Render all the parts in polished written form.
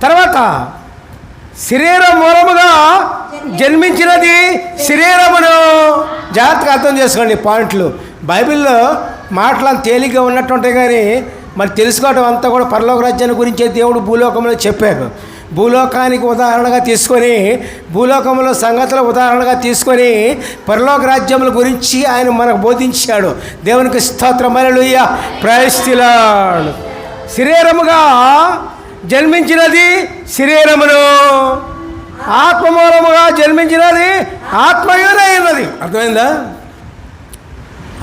తర్వాత శరీరం మూలముగా జన్మించినది శరీరమును. జాగ్రత్తగా అర్థం చేసుకోండి పాయింట్లు. బైబిల్లో మాటలు అంత తేలిగ్గా ఉన్నట్టుంటాయి, కానీ మరి తెలుసుకోవటం అంతా కూడా పరలోక రాజ్యాన్ని గురించే దేవుడు భూలోకంలో చెప్పారు. భూలోకానికి ఉదాహరణగా తీసుకొని, భూలోకంలో సంగతుల ఉదాహరణగా తీసుకొని పరలోక రాజ్యముల గురించి ఆయన మనకు బోధించాడు. దేవునికి స్తోత్రం, హల్లెలూయా, ప్రైజ్ ది లార్డ్. శరీరముగా జన్మించినది శరీరమును, ఆత్మ మూలముగా జన్మించినది ఆత్మయునైనది.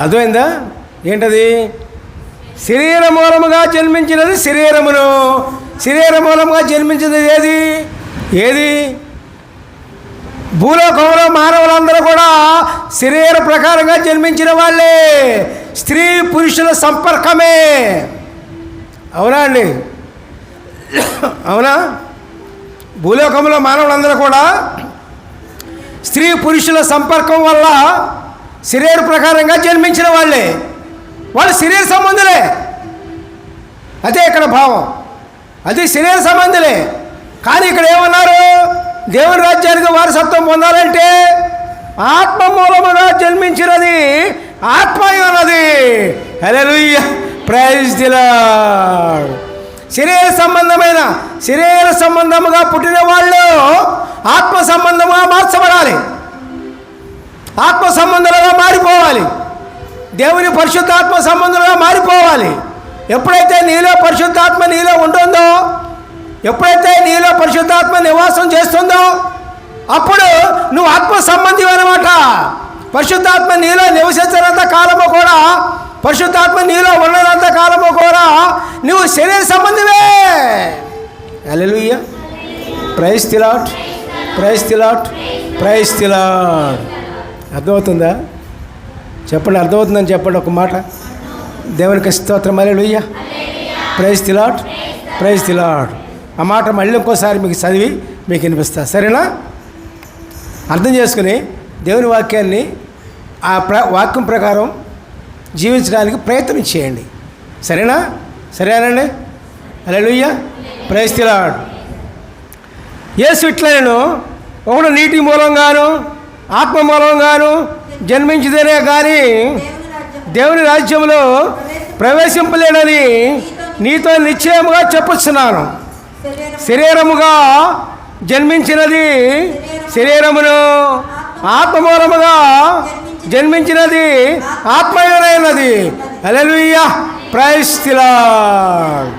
అర్థమైందా? ఏంటది? శరీర మూలముగా జన్మించినది శరీరమును, శరీర మూలముగా జన్మించినది ఏది? భూలోకంలో మానవులందరూ కూడా శరీర ప్రకారంగా జన్మించిన వాళ్ళే. స్త్రీ పురుషుల సంపర్కమే. అవునా అండి? అవునా? భూలోకంలో మానవులందరూ కూడా స్త్రీ పురుషుల సంపర్కం వల్ల శరీర ప్రకారంగా జన్మించిన వాళ్ళే. వాళ్ళు శరీర సంబంధులే. అదే ఇక్కడ భావం, అది శరీర సంబంధులే. కానీ ఇక్కడ ఏమన్నారు? దేవుని రాజ్యానికి వారసత్వం పొందాలంటే ఆత్మ మూలముగా జన్మించినది ఆత్మయున్నది. హల్లెలూయా, ప్రైజ్ ది లార్డ్. శరీర సంబంధముగా పుట్టిన వాళ్ళు ఆత్మ సంబంధముగా మార్చబడాలి, ఆత్మ సంబంధాలుగా మారిపోవాలి, దేవుని పరిశుద్ధాత్మ సంబంధంగా మారిపోవాలి. ఎప్పుడైతే నీలో పరిశుద్ధాత్మ నీలో ఉంటుందో, ఎప్పుడైతే నీలో పరిశుద్ధాత్మ నివాసం చేస్తుందో, అప్పుడు నువ్వు ఆత్మ సంబంధి అన్నమాట. పరిశుద్ధాత్మ నీలో నివసించినంత కాలము కూడా, పరిశుద్ధాత్మ నీలో ఉన్నంత కాలము కూడా నువ్వు శరీర సంబంధివే. Hallelujah, praise the Lord, praise the Lord, praise the Lord. అర్థమవుతుందా? చెప్పండి, అర్థమవుతుందని చెప్పండి ఒక మాట. దేవునికి స్తోత్రం, hallelujah, praise the Lord, praise the Lord. ఆ మాట మళ్ళీ ఇంకోసారి మీకు చదివి మీకు వినిపిస్తా, సరేనా? అర్థం చేసుకుని దేవుని వాక్యాన్ని ఆ వాక్యం ప్రకారం జీవించడానికి ప్రయత్నం చేయండి, సరేనా? సరేనండి, హల్లెలూయా, ప్రైజ్ ది లార్డ్. యేసు ఇట్లనేను ఒకడు నీటి మూలంగాను ఆత్మ మూలంగాను జన్మించితేనే కానీ దేవుని రాజ్యంలో ప్రవేశింపలేడని నీతో నిశ్చయముగా చెప్పుచున్నాను. శరీరముగా జన్మించినది శరీరమును, ఆత్మ మూలముగా జన్మించినది ఆత్మయునైనది. హల్లెలూయా, ప్రైజ్ ది లార్డ్.